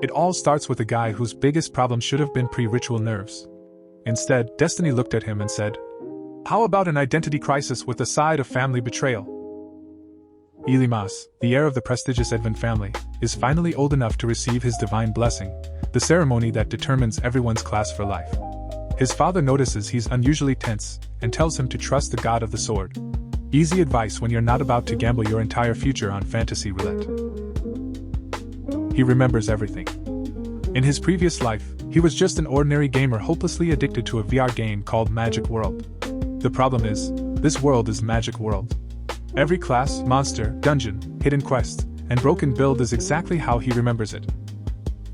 It all starts with a guy whose biggest problem should have been pre-ritual nerves. Instead, Destiny looked at him and said, "How about an identity crisis with a side of family betrayal?" Elymas, the heir of the prestigious Edvin family, is finally old enough to receive his divine blessing, the ceremony that determines everyone's class for life. His father notices he's unusually tense and tells him to trust the god of the sword. Easy advice when you're not about to gamble your entire future on fantasy roulette. He remembers everything. In his previous life, he was just an ordinary gamer hopelessly addicted to a VR game called Magic World. The problem is, this world is Magic World. Every class, monster, dungeon, hidden quest, and broken build is exactly how he remembers it.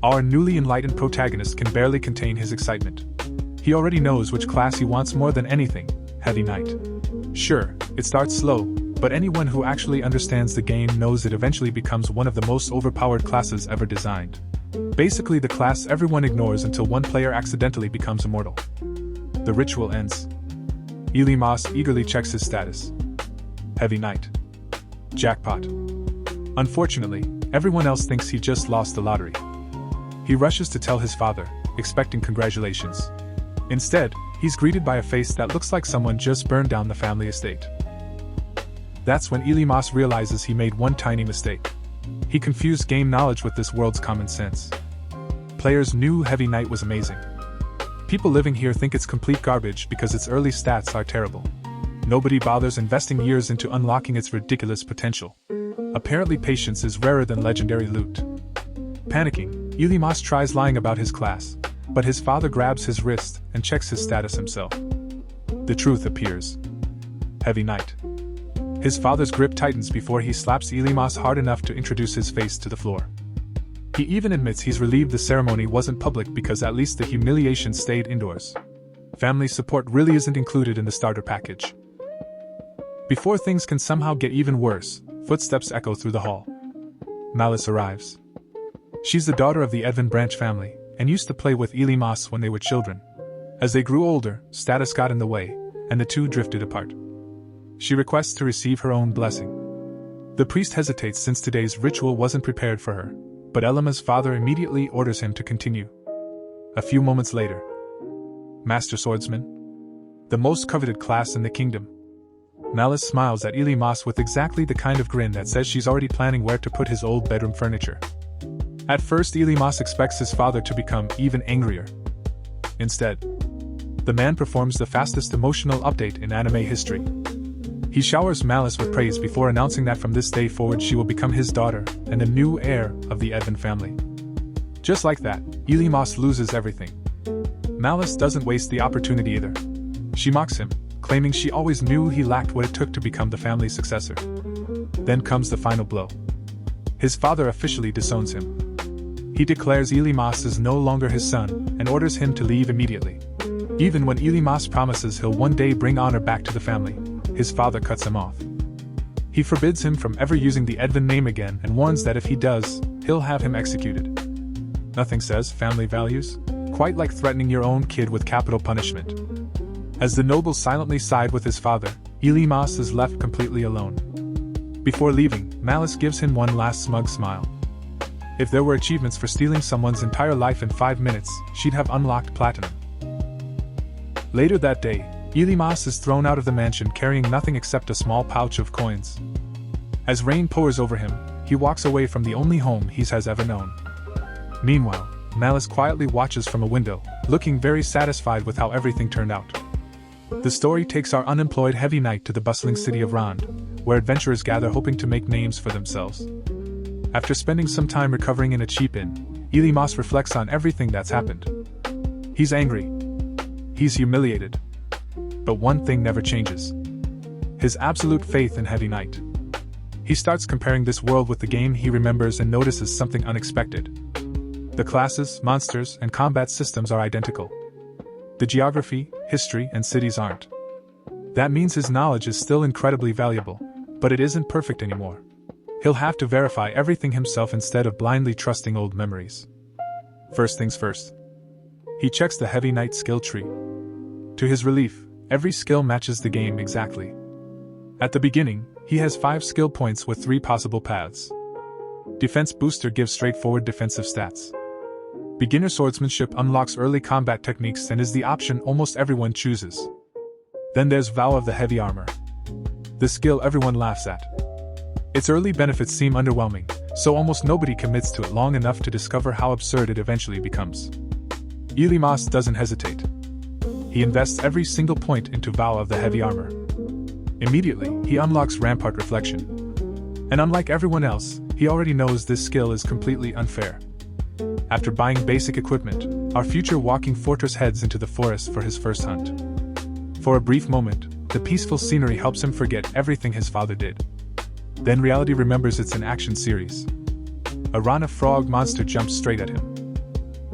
Our newly enlightened protagonist can barely contain his excitement. He already knows which class he wants more than anything, Heavy Knight. Sure, it starts slow, but anyone who actually understands the game knows it eventually becomes one of the most overpowered classes ever designed. Basically the class everyone ignores until one player accidentally becomes immortal. The ritual ends. Elymas eagerly checks his status. Heavy Knight. Jackpot. Unfortunately, everyone else thinks he just lost the lottery. He rushes to tell his father, expecting congratulations. Instead, he's greeted by a face that looks like someone just burned down the family estate. That's when Elymas realizes he made one tiny mistake. He confused game knowledge with this world's common sense. Players knew Heavy Knight was amazing. People living here think it's complete garbage because its early stats are terrible. Nobody bothers investing years into unlocking its ridiculous potential. Apparently patience is rarer than legendary loot. Panicking, Elymas tries lying about his class, but his father grabs his wrist and checks his status himself. The truth appears. Heavy Knight. His father's grip tightens before he slaps Elymas hard enough to introduce his face to the floor. He even admits he's relieved the ceremony wasn't public because at least the humiliation stayed indoors. Family support really isn't included in the starter package. Before things can somehow get even worse, footsteps echo through the hall. Malice arrives. She's the daughter of the Edvin branch family, and used to play with Elymas when they were children. As they grew older, status got in the way, and the two drifted apart. She requests to receive her own blessing. The priest hesitates since today's ritual wasn't prepared for her, but Elymas' father immediately orders him to continue. A few moments later. Master Swordsman? The most coveted class in the kingdom. Malice smiles at Elymas with exactly the kind of grin that says she's already planning where to put his old bedroom furniture. At first Elymas expects his father to become even angrier. Instead, the man performs the fastest emotional update in anime history. He showers Malice with praise before announcing that from this day forward she will become his daughter and the new heir of the Edvin family. Just like that, Elymas loses everything. Malice doesn't waste the opportunity either. She mocks him, claiming she always knew he lacked what it took to become the family's successor. Then comes the final blow. His father officially disowns him. He declares Elymas is no longer his son and orders him to leave immediately. Even when Elymas promises he'll one day bring honor back to the family, his father cuts him off. He forbids him from ever using the Edvin name again and warns that if he does, he'll have him executed. Nothing says family values quite like threatening your own kid with capital punishment. As the noble silently sighed with his father, Elymas is left completely alone. Before leaving, Malice gives him one last smug smile. If there were achievements for stealing someone's entire life in 5 minutes, she'd have unlocked platinum. Later that day, Elymas is thrown out of the mansion carrying nothing except a small pouch of coins. As rain pours over him, he walks away from the only home he has ever known. Meanwhile, Malice quietly watches from a window, looking very satisfied with how everything turned out. The story takes our unemployed Heavy Knight to the bustling city of Rond, where adventurers gather hoping to make names for themselves. After spending some time recovering in a cheap inn, Elymas reflects on everything that's happened. He's angry. He's humiliated. But one thing never changes. His absolute faith in Heavy Knight. He starts comparing this world with the game he remembers and notices something unexpected. The classes, monsters, and combat systems are identical. The geography, history, and cities aren't. That means his knowledge is still incredibly valuable, but it isn't perfect anymore. He'll have to verify everything himself instead of blindly trusting old memories. First things first. He checks the Heavy Knight skill tree. To his relief, every skill matches the game exactly. At the beginning, he has 5 skill points with 3 possible paths. Defense Booster gives straightforward defensive stats. Beginner swordsmanship unlocks early combat techniques and is the option almost everyone chooses. Then there's Vow of the Heavy Armor. The skill everyone laughs at. Its early benefits seem underwhelming, so almost nobody commits to it long enough to discover how absurd it eventually becomes. Elymas doesn't hesitate. He invests every single point into Vow of the Heavy Armor. Immediately, he unlocks Rampart Reflection. And unlike everyone else, he already knows this skill is completely unfair. After buying basic equipment, our future walking fortress heads into the forest for his first hunt. For a brief moment, the peaceful scenery helps him forget everything his father did. Then reality remembers it's an action series. A Rana frog monster jumps straight at him.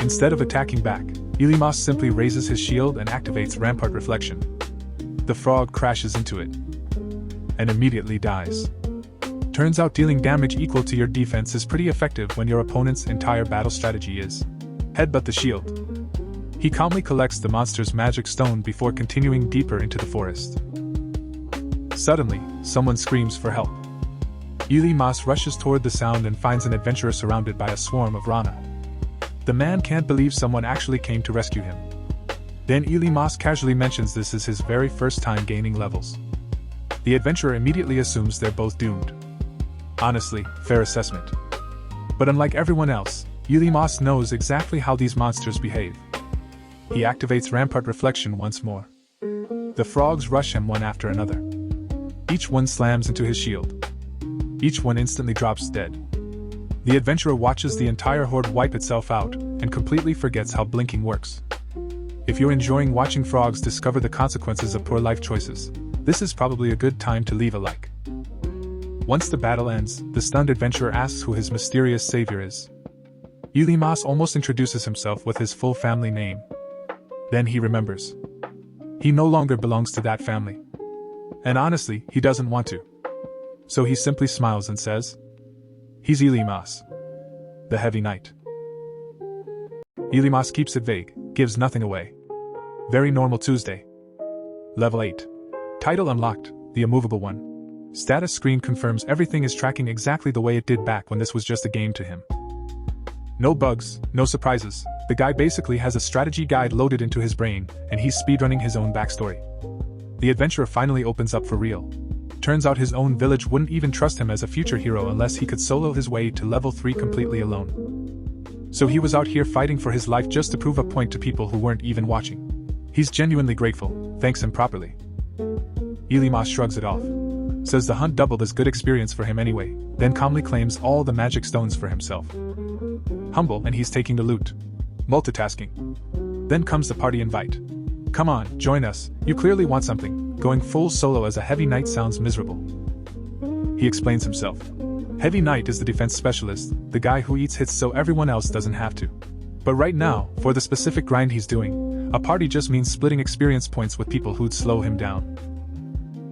Instead of attacking back, Elymas simply raises his shield and activates Rampart Reflection. The frog crashes into it and immediately dies. Turns out dealing damage equal to your defense is pretty effective when your opponent's entire battle strategy is headbutt the shield. He calmly collects the monster's magic stone before continuing deeper into the forest. Suddenly, someone screams for help. Elymas rushes toward the sound and finds an adventurer surrounded by a swarm of Rana. The man can't believe someone actually came to rescue him. Then Elymas casually mentions this is his very first time gaining levels. The adventurer immediately assumes they're both doomed. Honestly, fair assessment. But unlike everyone else, Elymas knows exactly how these monsters behave. He activates Rampart Reflection once more. The frogs rush him one after another. Each one slams into his shield. Each one instantly drops dead. The adventurer watches the entire horde wipe itself out, and completely forgets how blinking works. If you're enjoying watching frogs discover the consequences of poor life choices, this is probably a good time to leave a like. Once the battle ends, the stunned adventurer asks who his mysterious savior is. Elymas almost introduces himself with his full family name. Then he remembers. He no longer belongs to that family. And honestly, he doesn't want to. So he simply smiles and says, he's Elymas, the Heavy Knight. Elymas keeps it vague, gives nothing away. Very normal Tuesday. Level 8. Title unlocked, the immovable one. Status screen confirms everything is tracking exactly the way it did back when this was just a game to him. No bugs, no surprises. The guy basically has a strategy guide loaded into his brain, and he's speedrunning his own backstory. The adventurer finally opens up for real. Turns out his own village wouldn't even trust him as a future hero unless he could solo his way to level 3 completely alone. So he was out here fighting for his life just to prove a point to people who weren't even watching. He's genuinely grateful, thanks him properly. Elymas shrugs it off. Says the hunt doubled as good experience for him anyway, then calmly claims all the magic stones for himself. Humble, and he's taking the loot. Multitasking. Then comes the party invite. Come on, join us, you clearly want something. Going full solo as a Heavy Knight sounds miserable. He explains himself. Heavy Knight is the defense specialist, the guy who eats hits so everyone else doesn't have to. But right now, for the specific grind he's doing, a party just means splitting experience points with people who'd slow him down.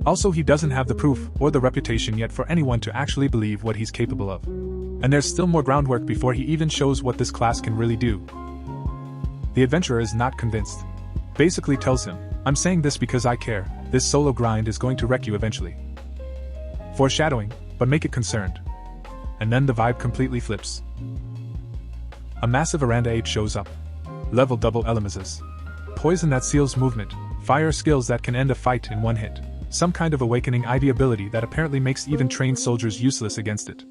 Also, he doesn't have the proof or the reputation yet for anyone to actually believe what he's capable of. And there's still more groundwork before he even shows what this class can really do. The adventurer is not convinced. Basically tells him, I'm saying this because I care, this solo grind is going to wreck you eventually. Foreshadowing, but make it concerned. And then the vibe completely flips. A massive Aranda 8 shows up. Level double Elymas. Poison that seals movement, fire skills that can end a fight in one hit. Some kind of awakening IV ability that apparently makes even trained soldiers useless against it.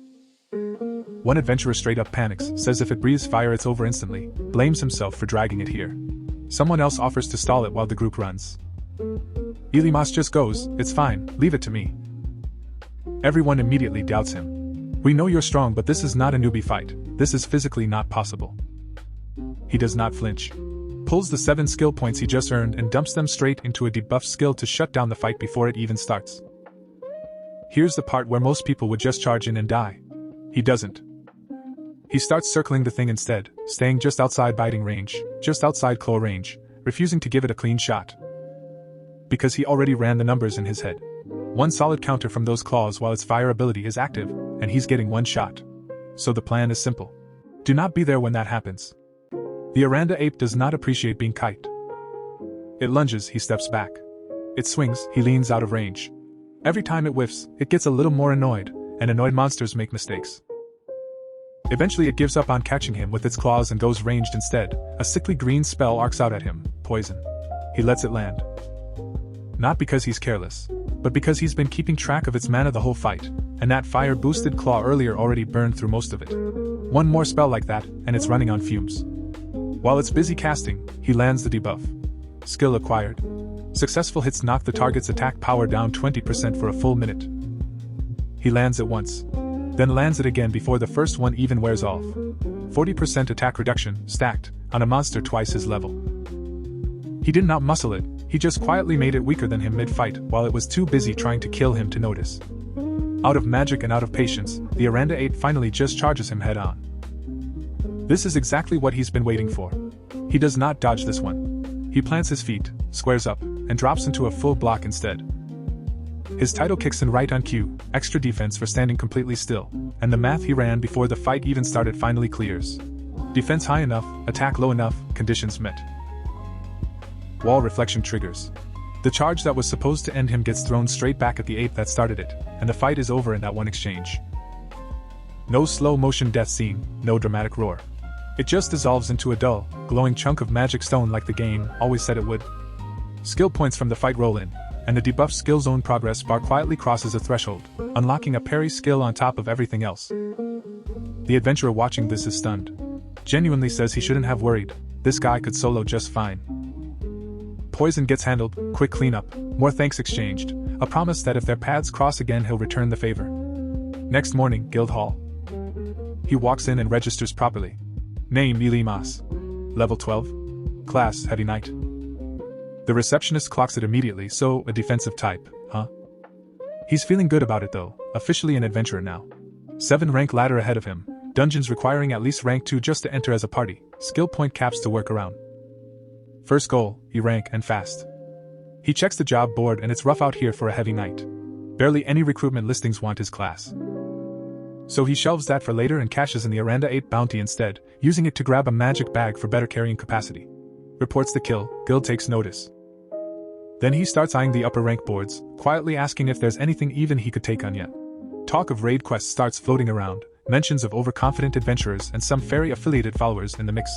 One adventurer straight up panics, says if it breathes fire it's over instantly, blames himself for dragging it here. Someone else offers to stall it while the group runs. Elymas just goes, it's fine, leave it to me. Everyone immediately doubts him. We know you're strong, but this is not a newbie fight, this is physically not possible. He does not flinch. Pulls the 7 skill points he just earned and dumps them straight into a debuff skill to shut down the fight before it even starts. Here's the part where most people would just charge in and die. He doesn't. He starts circling the thing instead, staying just outside biting range, just outside claw range, refusing to give it a clean shot. Because he already ran the numbers in his head. 1 solid counter from those claws while its fire ability is active, and he's getting 1 shot. So the plan is simple. Do not be there when that happens. The Aranda ape does not appreciate being kite. It lunges, he steps back. It swings, he leans out of range. Every time it whiffs, it gets a little more annoyed, and annoyed monsters make mistakes. Eventually it gives up on catching him with its claws and goes ranged instead. A sickly green spell arcs out at him, poison. He lets it land. Not because he's careless, but because he's been keeping track of its mana the whole fight, and that fire-boosted claw earlier already burned through most of it. One more spell like that, and it's running on fumes. While it's busy casting, he lands the debuff. Skill acquired. Successful hits knock the target's attack power down 20% for a full minute. He lands it once, then lands it again before the first one even wears off. 40% attack reduction, stacked, on a monster twice his level. He did not muscle it, he just quietly made it weaker than him mid-fight while it was too busy trying to kill him to notice. Out of magic and out of patience, the Aranda 8 finally just charges him head-on. This is exactly what he's been waiting for. He does not dodge this one. He plants his feet, squares up, and drops into a full block instead. His title kicks in right on cue, extra defense for standing completely still, and the math he ran before the fight even started finally clears. Defense high enough, attack low enough, conditions met. Wall reflection triggers. The charge that was supposed to end him gets thrown straight back at the ape that started it, and the fight is over in that one exchange. No slow motion death scene, no dramatic roar. It just dissolves into a dull, glowing chunk of magic stone like the game always said it would. Skill points from the fight roll in, and the debuff skill zone progress bar quietly crosses a threshold, unlocking a parry skill on top of everything else. The adventurer watching this is stunned. Genuinely says he shouldn't have worried, this guy could solo just fine. Poison gets handled, quick cleanup, more thanks exchanged, a promise that if their paths cross again he'll return the favor. Next morning, Guild Hall. He walks in and registers properly. Name Elymas. Level 12. Class Heavy Knight. The receptionist clocks it immediately, so a defensive type, huh? He's feeling good about it though, officially an adventurer now. 7 rank ladder ahead of him, dungeons requiring at least rank 2 just to enter as a party, skill point caps to work around. First goal, E rank and fast. He checks the job board and it's rough out here for a heavy knight. Barely any recruitment listings want his class. So he shelves that for later and cashes in the Aranda 8 bounty instead, using it to grab a magic bag for better carrying capacity. Reports the kill, guild takes notice. Then he starts eyeing the upper rank boards, quietly asking if there's anything even he could take on yet. Talk of raid quests starts floating around, mentions of overconfident adventurers and some fairy-affiliated followers in the mix.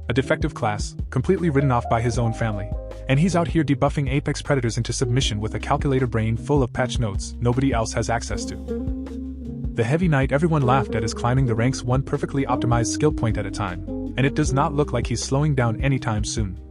A defective class, completely written off by his own family, and he's out here debuffing apex predators into submission with a calculator brain full of patch notes nobody else has access to. The heavy knight everyone laughed at is climbing the ranks one perfectly optimized skill point at a time, and it does not look like he's slowing down anytime soon.